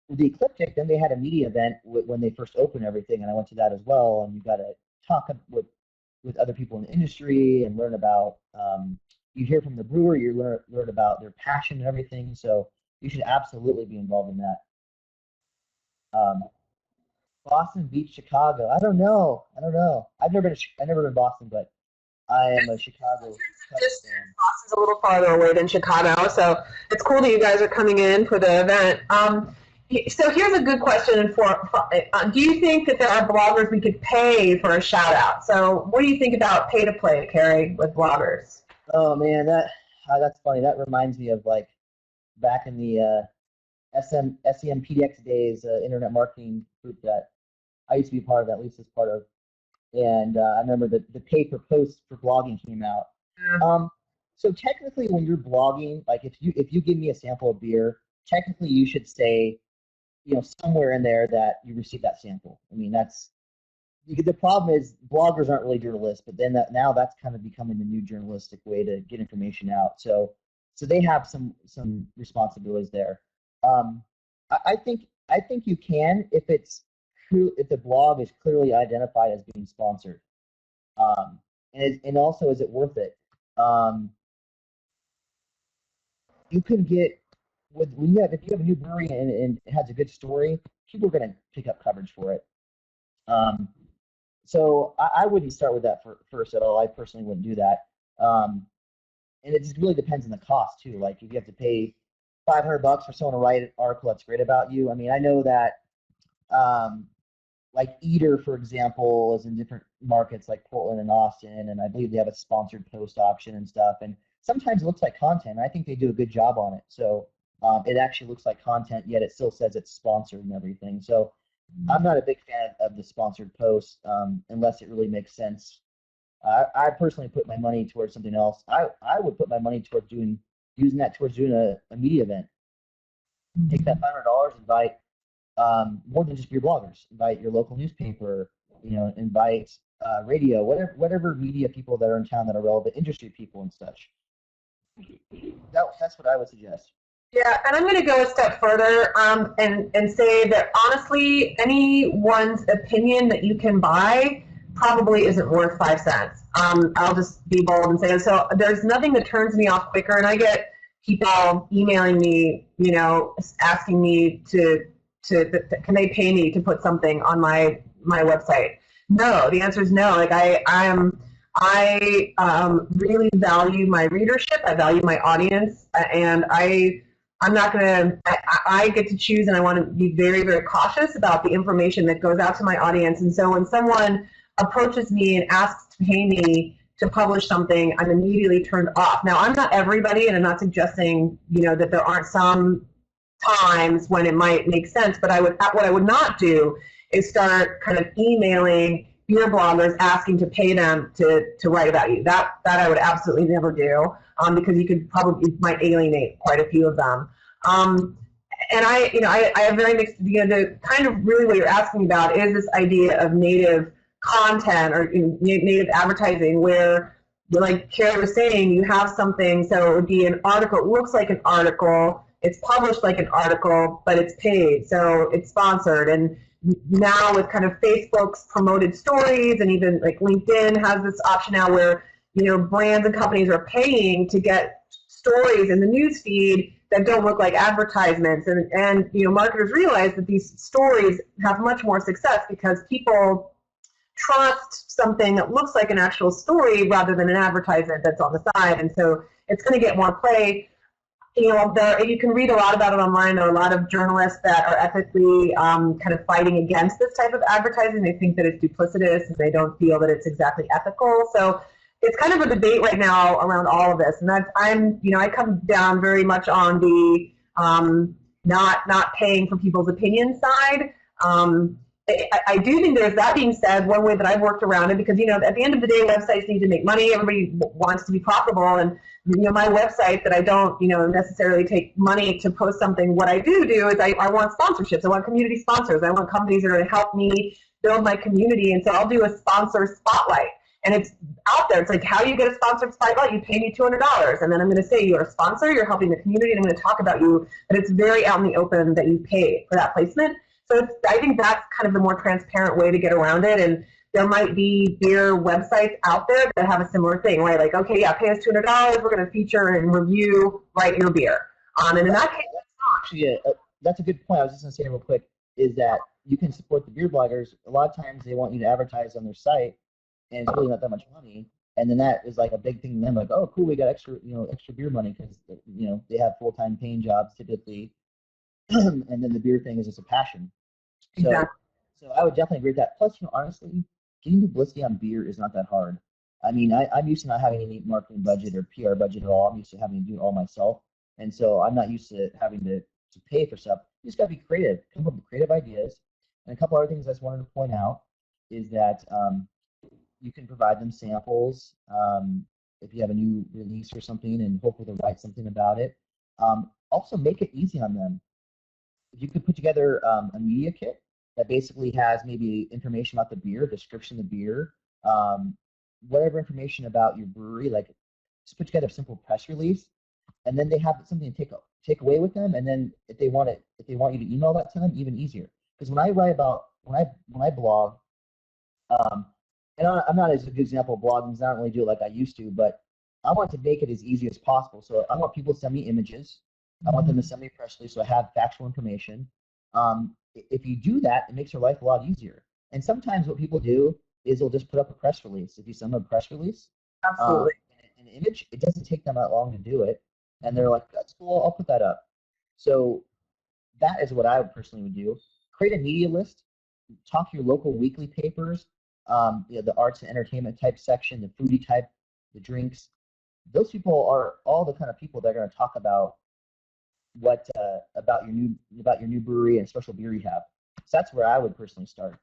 With the Ecliptic, then they had a media event when they first opened everything, and I went to that as well. And you got to talk with other people in the industry and learn about. You hear from the brewer, you learn about their passion and everything. So you should absolutely be involved in that. Boston beats Chicago. I don't know. I've never been to Boston, but I am a Chicago. Boston's a little farther away than Chicago, so it's cool that you guys are coming in for the event. So here's a good question do you think that there are bloggers we could pay for a shout out? So what do you think about pay to play, Kerry, with bloggers? Oh man, that's funny. That reminds me of like back in the SEM PDX days, internet marketing group that I used to be part of, that Lisa's part of. And I remember the pay per post for blogging came out. Yeah. So technically, when you're blogging, like if you give me a sample of beer, technically you should say, somewhere in there that you received that sample. I mean, the problem is bloggers aren't really journalists, but then now that's kind of becoming the new journalistic way to get information out. So they have some responsibilities there. I think you can if the blog is clearly identified as being sponsored, and also, is it worth it? You can get if you have a new brewery and it has a good story, people are going to pick up coverage for it. So I wouldn't start with that first at all. I personally wouldn't do that. And it just really depends on the cost too. Like if you have to pay $500 for someone to write an article that's great about you. I mean, I know that like Eater, for example, is in different markets like Portland and Austin, and I believe they have a sponsored post option and stuff. And sometimes it looks like content. I think they do a good job on it. So it actually looks like content, yet it still says it's sponsored and everything. So I'm not a big fan of the sponsored posts unless it really makes sense. I personally put my money towards something else. I would put my money towards using that towards doing a media event. Take that $500, invite more than just your bloggers. Invite your local newspaper, invite radio, whatever media people that are in town that are relevant, industry people and such. That's what I would suggest. Yeah, and I'm going to go a step further and say that honestly, anyone's opinion that you can buy probably isn't worth 5 cents. I'll just be bold and say so. There's nothing that turns me off quicker, and I get people emailing me, asking me to can they pay me to put something on my website? No, the answer is no. Like I really value my readership. I value my audience, and I'm not gonna. I get to choose, and I want to be very, very cautious about the information that goes out to my audience. And so when someone approaches me and asks to pay me to publish something, I'm immediately turned off. Now, I'm not everybody, and I'm not suggesting, that there aren't some times when it might make sense, but what I would not do is start kind of emailing beer bloggers asking to pay them to write about you. That I would absolutely never do, because you might alienate quite a few of them. And I have very mixed, the kind of really what you're asking about is this idea of native content or native advertising, where, like Kerry was saying, you have something, so it would be an article, it looks like an article, it's published like an article, but it's paid, so it's sponsored. And now with kind of Facebook's promoted stories, and even like LinkedIn has this option now where, brands and companies are paying to get stories in the news feed that don't look like advertisements. And marketers realize that these stories have much more success because people trust something that looks like an actual story rather than an advertisement that's on the side. And so it's going to get more play. You can read a lot about it online. There are a lot of journalists that are ethically kind of fighting against this type of advertising. They think that it's duplicitous and they don't feel that it's exactly ethical. So it's kind of a debate right now around all of this. And I come down very much on the not paying for people's opinion side. I do think there's, that being said, one way that I've worked around it, because, at the end of the day, websites need to make money. Everybody wants to be profitable. And, my website that I don't, necessarily take money to post something, what I do is I want sponsorships. I want community sponsors. I want companies that are going to help me build my community. And so I'll do a sponsor spotlight. And it's out there. It's like, how do you get a sponsored spotlight? You pay me $200. And then I'm going to say you're a sponsor, you're helping the community, and I'm going to talk about you. But it's very out in the open that you pay for that placement. So I think that's kind of the more transparent way to get around it. And there might be beer websites out there that have a similar thing, right? Like, okay, yeah, pay us $200. We're going to feature and review, write your beer. And in that case, actually, that's a good point. I was just going to say real quick, is that you can support the beer bloggers. A lot of times they want you to advertise on their site, and it's really not that much money. And then that is like a big thing to them, like, oh, cool, we got extra beer money, because they have full-time paying jobs typically. And then the beer thing is just a passion. So, exactly. So I would definitely agree with that. Plus, honestly, getting publicity on beer is not that hard. I mean, I'm used to not having any marketing budget or PR budget at all. I'm used to having to do it all myself. And so I'm not used to having to pay for stuff. You just got to be creative, come up with creative ideas. And a couple other things I just wanted to point out is that you can provide them samples if you have a new release or something, and hopefully they'll write something about it. Also, make it easy on them. If you could put together a media kit that basically has maybe information about the beer, description of the beer, whatever information about your brewery, like just put together a simple press release, and then they have something to take away with them. And then if they want you to email that to them, even easier. Because when I write about when I blog, and I'm not as a good example of blogging because I don't really do it like I used to, but I want to make it as easy as possible. So I want people to send me images. I want them to send me a press release so I have factual information. If you do that, it makes your life a lot easier. And sometimes what people do is they'll just put up a press release. If you send them a press release, absolutely, an image, it doesn't take them that long to do it. And they're like, that's cool, I'll put that up. So that is what I personally would do. Create a media list, talk to your local weekly papers, the arts and entertainment type section, the foodie type, the drinks. Those people are all the kind of people that are going to talk about about your new brewery and special beer you have. So that's where I would personally start.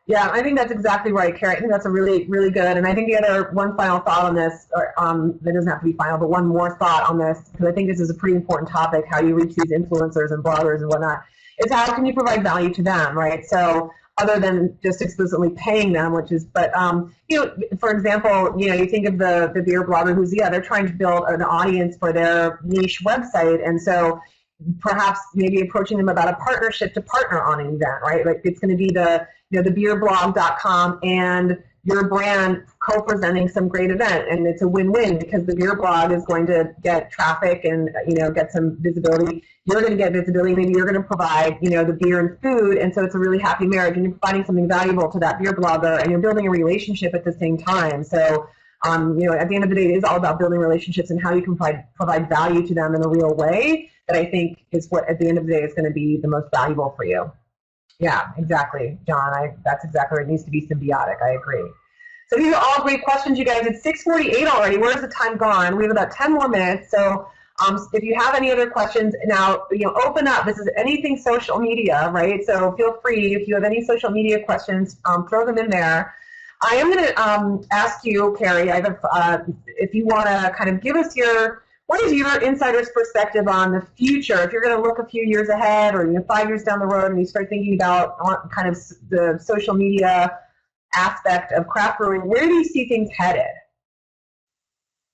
Yeah, I think that's exactly right, Kerry. I think that's a really, really good. And I think the other one final thought on this, or that doesn't have to be final, but one more thought on this, because I think this is a pretty important topic, how you reach these influencers and bloggers and whatnot, is how can you provide value to them, right? So other than just explicitly paying them, which is, but, for example, you think of the beer blogger who's, they're trying to build an audience for their niche website. And so perhaps maybe approaching them about a partnership to partner on an event, right? Like it's going to be the beerblog.com and your brand co-presenting some great event, and it's a win-win because the beer blog is going to get traffic and get some visibility. You're going to get visibility. Maybe you're going to provide the beer and food, and so it's a really happy marriage. And you're providing something valuable to that beer blogger, and you're building a relationship at the same time. So at the end of the day, it is all about building relationships and how you can provide value to them in a real way. That I think is what, at the end of the day, is going to be the most valuable for you. Yeah, exactly, John. That's exactly right. It needs to be symbiotic. I agree. So these are all great questions, you guys. It's 6:48 already. Where's the time gone? We have about 10 more minutes. So if you have any other questions, now open up. This is anything social media, right? So feel free, if you have any social media questions, throw them in there. I am going to ask you, Kerry, if you want to kind of give us what is your insider's perspective on the future? If you're going to look a few years ahead, or 5 years down the road, and you start thinking about kind of the social media aspect of craft brewing, where do you see things headed?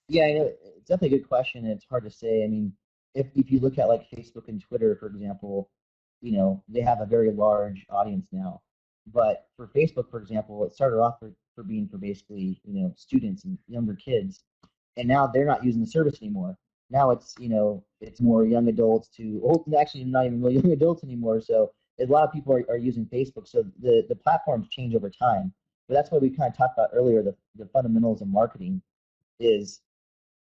Yeah, it's definitely a good question, and it's hard to say. I mean, if you look at like Facebook and Twitter, for example, they have a very large audience now. But for Facebook, for example, it started off for being for basically students and younger kids, and now they're not using the service anymore. Now it's it's more young adults to old, actually not even really young adults anymore. So a lot of people are using Facebook. So the platforms change over time. But that's what we kind of talked about earlier. The fundamentals of marketing is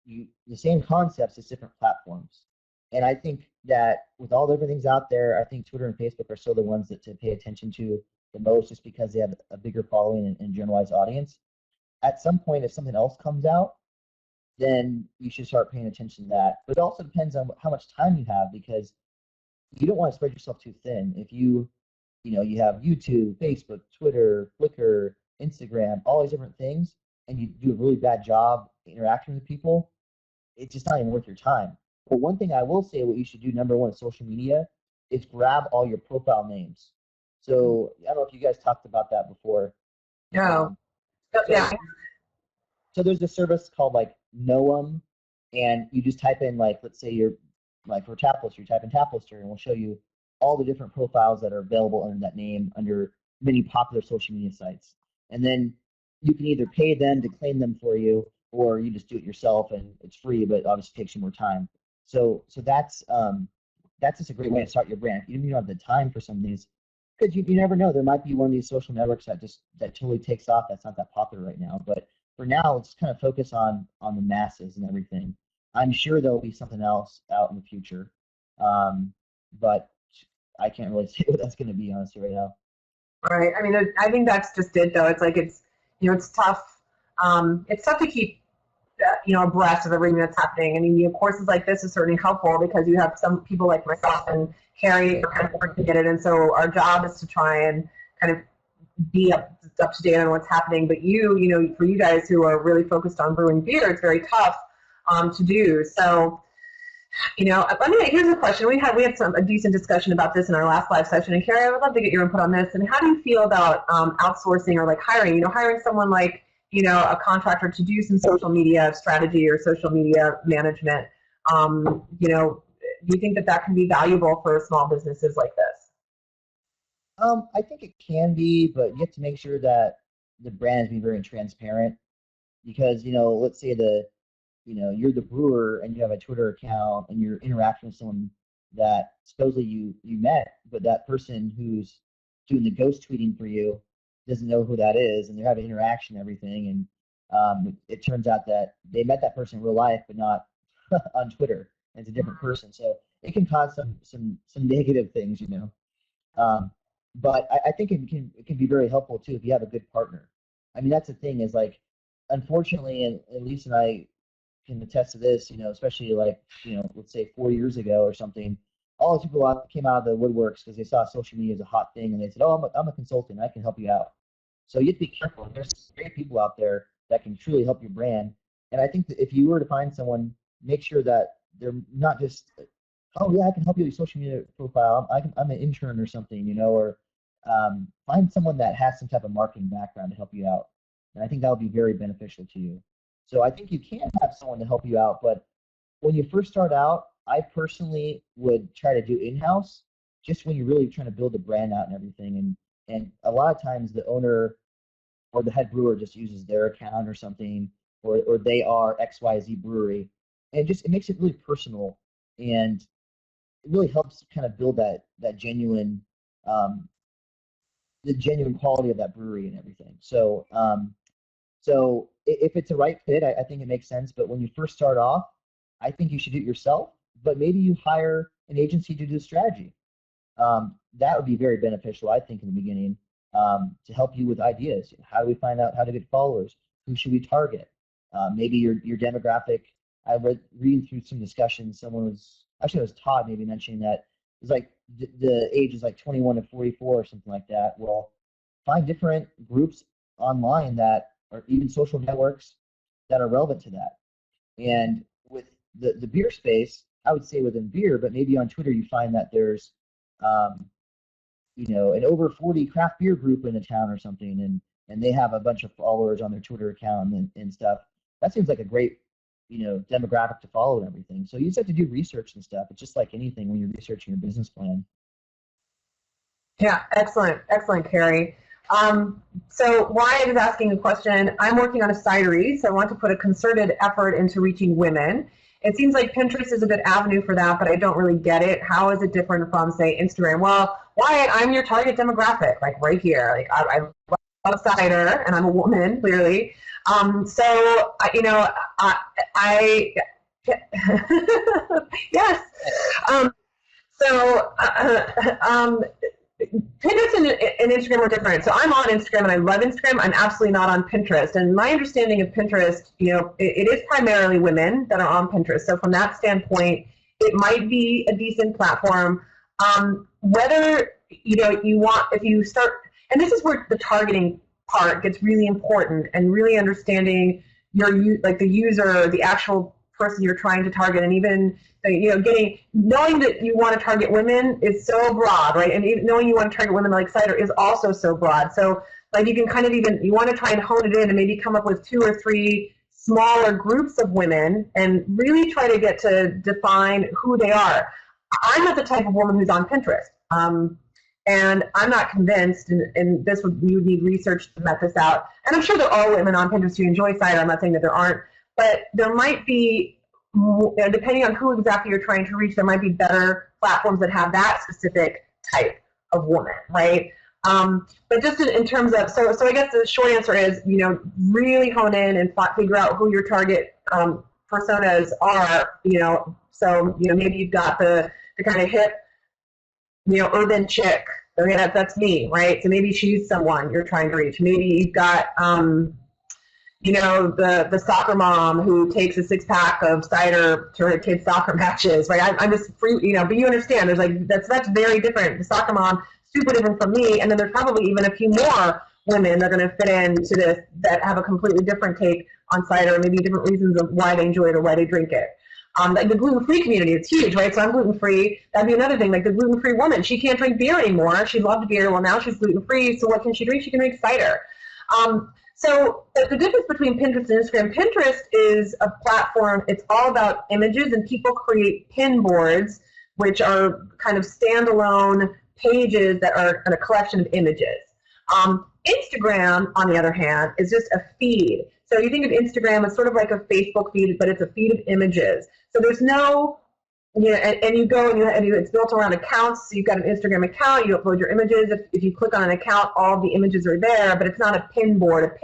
the same concepts as different platforms. And I think that with all the different things out there, I think Twitter and Facebook are still the ones to pay attention to the most, just because they have a bigger following and generalized audience. At some point, if something else comes out, then you should start paying attention to that. But it also depends on how much time you have, because you don't want to spread yourself too thin. If you have YouTube, Facebook, Twitter, Flickr, Instagram, all these different things, and you do a really bad job interacting with people, it's just not even worth your time. But one thing I will say, what you should do, number one, with social media, is grab all your profile names. So I don't know if you guys talked about that before. No. Yeah. So there's a service called like Noam, and you just type in, like, let's say you're like for Tap Lister, you type in Tap Lister, and we'll show you all the different profiles that are available under that name under many popular social media sites. And then you can either pay them to claim them for you, or you just do it yourself, and it's free, but obviously takes you more time. So that's just a great way to start your brand. You don't have the time for some of these, because you never know. There might be one of these social networks that totally takes off. That's not that popular right now, but for now, let's kind of focus on the masses and everything. I'm sure there'll be something else out in the future, but I can't really say what that's going to be, honestly, right now. Right. I mean, I think that's just it, though. It's like it's tough. It's tough to keep abreast of everything that's happening. I mean, courses like this is certainly helpful because you have some people like myself and Kerry are kind of working to get it, and so our job is to try and kind of be up to date on what's happening. But for you guys who are really focused on brewing beer, it's very tough to do. So, here's a question. We had a decent discussion about this in our last live session. And Kerry, I would love to get your input on this. And how do you feel about outsourcing or like hiring? Hiring someone like a contractor to do some social media strategy or social media management. Do you think that can be valuable for small businesses like this? I think it can be, but you have to make sure that the brand is being very transparent, because let's say you're the brewer and you have a Twitter account and you're interacting with someone that supposedly you met, but that person who's doing the ghost tweeting for you doesn't know who that is, and they're having interaction and everything, and it turns out that they met that person in real life, but not on Twitter, and it's a different person. So it can cause some negative things, but I think it can be very helpful too if you have a good partner. I mean, that's the thing, is like, unfortunately, and Lisa and I can attest to this, especially like, let's say 4 years ago or something, all these people came out of the woodworks because they saw social media as a hot thing, and they said, oh, I'm a consultant, I can help you out. So you have to be careful. There's great people out there that can truly help your brand. And I think that if you were to find someone, make sure that they're not just, oh yeah, I can help you with your social media profile, I'm an intern or something, or find someone that has some type of marketing background to help you out. And I think that would be very beneficial to you. So I think you can have someone to help you out, but when you first start out, I personally would try to do in-house, just when you're really trying to build the brand out and everything. And a lot of times the owner or the head brewer just uses their account or something, or they are XYZ brewery. And it makes it really personal, and it really helps kind of build that genuine the genuine quality of that brewery and everything. So if it's a right fit, I think it makes sense. But when you first start off, I think you should do it yourself, but maybe you hire an agency to do the strategy. That would be very beneficial, I think, in the beginning, to help you with ideas. How do we find out how to get followers? Who should we target? Maybe your demographic. I reading through some discussions. Someone was, actually it was Todd maybe mentioning that it's like the age is like 21 to 44 or something like that. Well, find different groups online that or even social networks that are relevant to that. And with the beer space, I would say within beer, but maybe on Twitter you find that there's an over 40 craft beer group in a town or something, and they have a bunch of followers on their Twitter account and stuff. That seems like a great demographic to follow and everything. So you just have to do research and stuff. It's just like anything when you're researching your business plan. Yeah, excellent, Kerry. So Ryan is asking a question. I'm working on a cidery, so I want to put a concerted effort into reaching women. It seems like Pinterest is a good avenue for that, but I don't really get it. How is it different from, say, Instagram? Well, Wyatt, I'm your target demographic, like right here. Like I love cider, and I'm a woman, clearly. Yes. Pinterest and Instagram are different. So I'm on Instagram and I love Instagram. I'm absolutely not on Pinterest. And my understanding of Pinterest, it is primarily women that are on Pinterest. So from that standpoint, it might be a decent platform. Whether, if you start, and this is where the targeting part gets really important, and really understanding the user, the actual person you're trying to target, and even knowing that you want to target women is so broad, right? And even knowing you want to target women like cider is also so broad. So like you can kind of you want to try and hone it in and maybe come up with 2 or 3 smaller groups of women and really try to get to define who they are. I'm not the type of woman who's on Pinterest. And I'm not convinced, and you would need research to vet this out. And I'm sure there are women on Pinterest who enjoy cider. I'm not saying that there aren't, but there might be, depending on who exactly you're trying to reach, there might be better platforms that have that specific type of woman, right? But just in terms of, so I guess the short answer is, really hone in and figure out who your target personas are, so, maybe you've got the kind of hip, urban chick. Okay, that's me, right? So maybe she's someone you're trying to reach. Maybe you've got, the soccer mom who takes a 6-pack of cider to her kids' soccer matches, right? I'm just free, but you understand. There's like that's very different. The soccer mom, super different from me, and then there's probably even a few more women that are going to fit into this that have a completely different take on cider, maybe different reasons of why they enjoy it or why they drink it. Like the gluten-free community, it's huge, right? So I'm gluten-free. That'd be another thing. Like the gluten-free woman, she can't drink beer anymore. She loved beer. Well, now she's gluten-free. So what can she drink? She can drink cider. So the difference between Pinterest and Instagram, Pinterest is a platform. It's all about images, and people create pin boards, which are kind of standalone pages that are a collection of images. Instagram, on the other hand, is just a feed. So you think of Instagram as sort of like a Facebook feed, but it's a feed of images. So there's no, and you go and it's built around accounts. So you've got an Instagram account, you upload your images. If you click on an account, all the images are there, but it's not a pin board.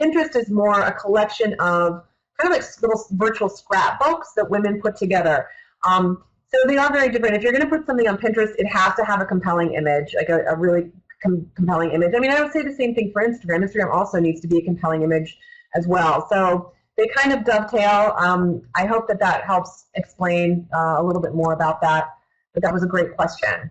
Pinterest is more a collection of kind of like little virtual scrapbooks that women put together. So they are very different. If you're going to put something on Pinterest, it has to have a compelling image, like a really compelling image. I mean, I would say the same thing for Instagram. Instagram also needs to be a compelling image as well. So they kind of dovetail. I hope that helps explain a little bit more about that, but that was a great question.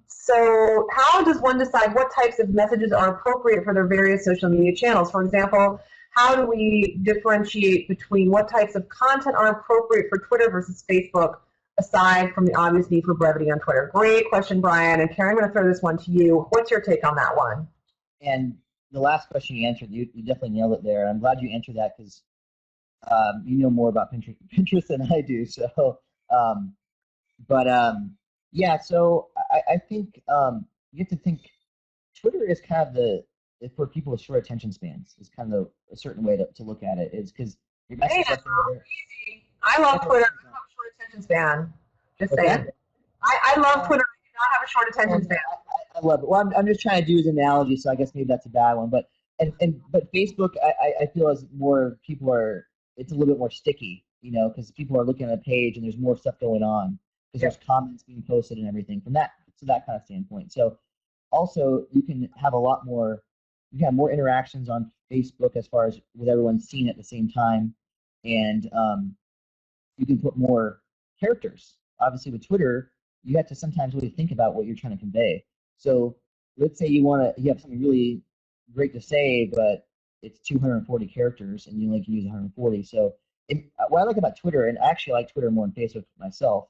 So how does one decide what types of messages are appropriate for their various social media channels? For example, how do we differentiate between what types of content are appropriate for Twitter versus Facebook, aside from the obvious need for brevity on Twitter? Great question, Brian. And Karen, I'm going to throw this one to you. What's your take on that one? And the last question you answered, you definitely nailed it there. I'm glad you answered that because you know more about Pinterest than I do. So, yeah. So I think you have to think Twitter is kind of for people with short attention spans. Is kind of a certain way to look at it. Is because your message Hey, up there. I love Twitter. I have a short attention span. Just What's saying. that? I love Twitter. I do not have a short attention span. I love it. Well, I'm just trying to do an analogy, so I guess maybe that's a bad one. But but Facebook, I feel as more people are, it's a little bit more sticky, you know, because people are looking at a page and there's more stuff going on because there's comments being posted and everything from that kind of standpoint. So also you can have a lot more, you can have more interactions on Facebook as far as with everyone seeing at the same time, and you can put more characters. Obviously, with Twitter, you have to sometimes really think about what you're trying to convey. So let's say you have something really great to say, but it's 240 characters and you only can use 140. So what I like about Twitter, and actually I like Twitter more than Facebook myself,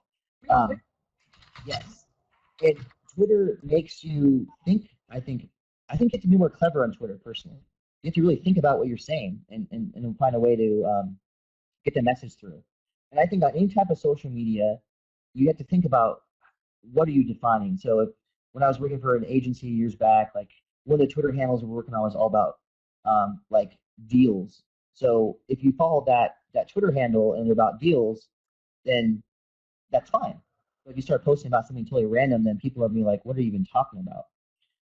yes, and Twitter makes you think. I think you have to be more clever on Twitter personally. You have to really think about what you're saying and find a way to get the message through. And I think on any type of social media, you have to think about what are you defining. So when I was working for an agency years back, like one of the Twitter handles we're working on was all about like deals. So if you follow that Twitter handle and they're about deals, then that's fine. But if you start posting about something totally random, then people are being like, what are you even talking about?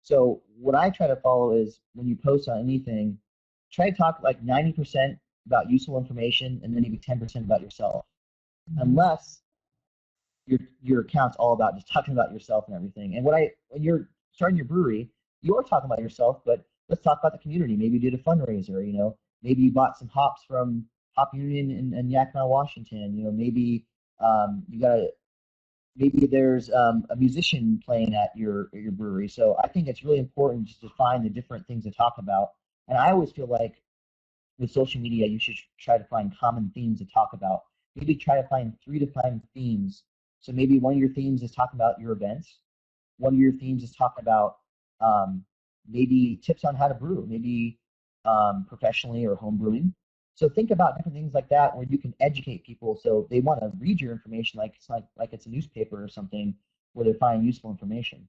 So what I try to follow is when you post on anything, try to talk like 90% about useful information and then maybe 10% about yourself. Unless your account's all about just talking about yourself and everything. And when you're starting your brewery, you are talking about yourself, but let's talk about the community. Maybe you did a fundraiser, you know, maybe you bought some hops from Hop Union in Yakima, Washington, you know, maybe maybe there's a musician playing at your brewery. So I think it's really important just to find the different things to talk about. And I always feel like with social media, you should try to find common themes to talk about. Maybe try to find 3 to 5 themes. So maybe one of your themes is talking about your events. One of your themes is talking about maybe tips on how to brew, maybe professionally or home brewing. So think about different things like that where you can educate people so they want to read your information like it's a newspaper or something where they're finding useful information.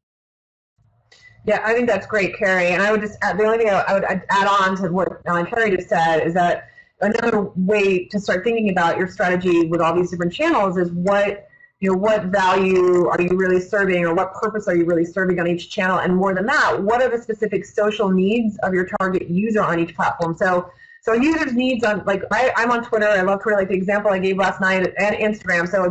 Yeah, I think that's great, Kerry. And I would just add, the only thing I would add on to what Kerry just said is that another way to start thinking about your strategy with all these different channels is what value are you really serving, or what purpose are you really serving on each channel? And more than that, what are the specific social needs of your target user on each platform? So a user's needs on, like, I'm on Twitter. I love Twitter. Like the example I gave last night, and Instagram. So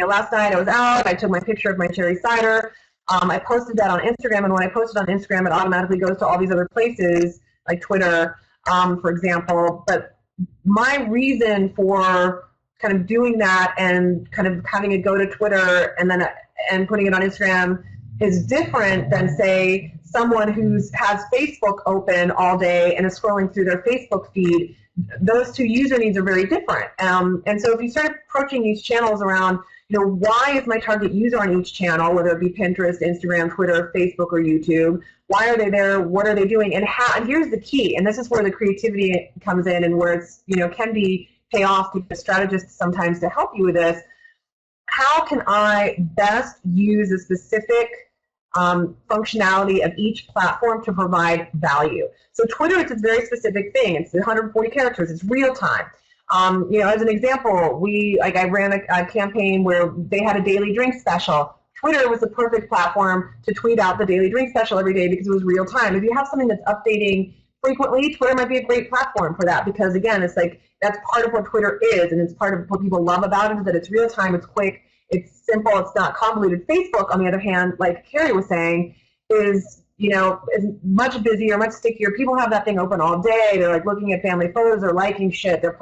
last night I was out. I took my picture of my cherry cider. I posted that on Instagram, and when I post it on Instagram, it automatically goes to all these other places, like Twitter, for example. But my reason for kind of doing that and kind of having it go to Twitter and putting it on Instagram is different than, say, someone who has Facebook open all day and is scrolling through their Facebook feed. Those two user needs are very different. And so if you start approaching these channels around, why is my target user on each channel, whether it be Pinterest, Instagram, Twitter, Facebook, or YouTube? Why are they there? What are they doing? And here's the key, and this is where the creativity comes in, and where it's can be pay off to get strategists sometimes to help you with this. How can I best use a specific functionality of each platform to provide value? So Twitter, it's a very specific thing. It's 140 characters. It's real time. As an example, I ran a campaign where they had a daily drink special. Twitter was the perfect platform to tweet out the daily drink special every day because it was real time. If you have something that's updating frequently, Twitter might be a great platform for that, because again, it's like that's part of what Twitter is, and it's part of what people love about it, is that it's real time, it's quick, it's simple, it's not convoluted. Facebook, on the other hand, like Kerry was saying, is is much busier, much stickier. People have that thing open all day. They're like looking at family photos or liking shit. They're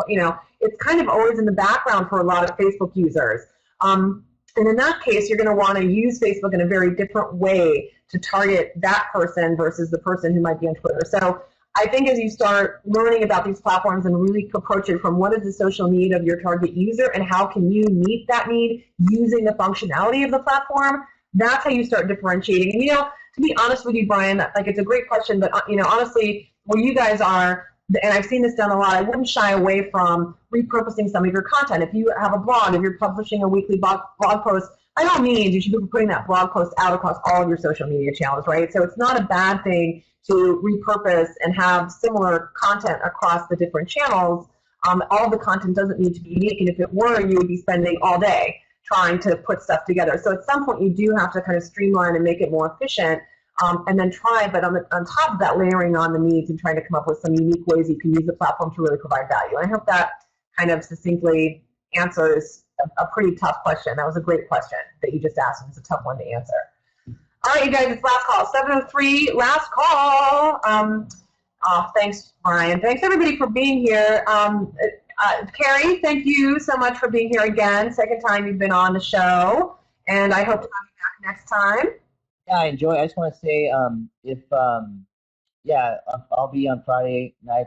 it's kind of always in the background for a lot of Facebook users. And in that case, you're going to want to use Facebook in a very different way to target that person versus the person who might be on Twitter. So I think as you start learning about these platforms and really approach it from what is the social need of your target user and how can you meet that need using the functionality of the platform, that's how you start differentiating. And to be honest with you, Brian, like, it's a great question, but honestly, where you guys are, and I've seen this done a lot, I wouldn't shy away from repurposing some of your content. If you have a blog, if you're publishing a weekly blog post, by all means, you should be putting that blog post out across all of your social media channels, right? So it's not a bad thing to repurpose and have similar content across the different channels. All the content doesn't need to be unique, and if it were, you would be spending all day trying to put stuff together. So at some point, you do have to kind of streamline and make it more efficient, and then try, but on top of that, layering on the needs and trying to come up with some unique ways you can use the platform to really provide value. I hope that kind of succinctly answers a pretty tough question. That was a great question that you just asked, and it's a tough one to answer. All right, you guys, it's last call, 703, last call. Thanks, Brian. Thanks, everybody, for being here. Kerry, thank you so much for being here again. Second time you've been on the show, and I hope to have you back next time. Yeah, I enjoy. I just want to say, yeah, I'll be on Friday night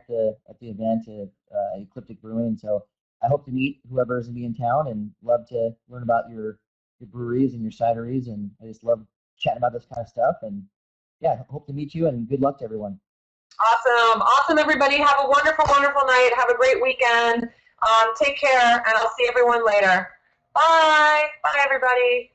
at the event at Ecliptic Brewing. So I hope to meet whoever's gonna be in town, and love to learn about your breweries and your cideries. And I just love chatting about this kind of stuff. And yeah, hope to meet you, and good luck to everyone. Awesome, everybody. Have a wonderful, wonderful night. Have a great weekend. Take care, and I'll see everyone later. Bye, everybody.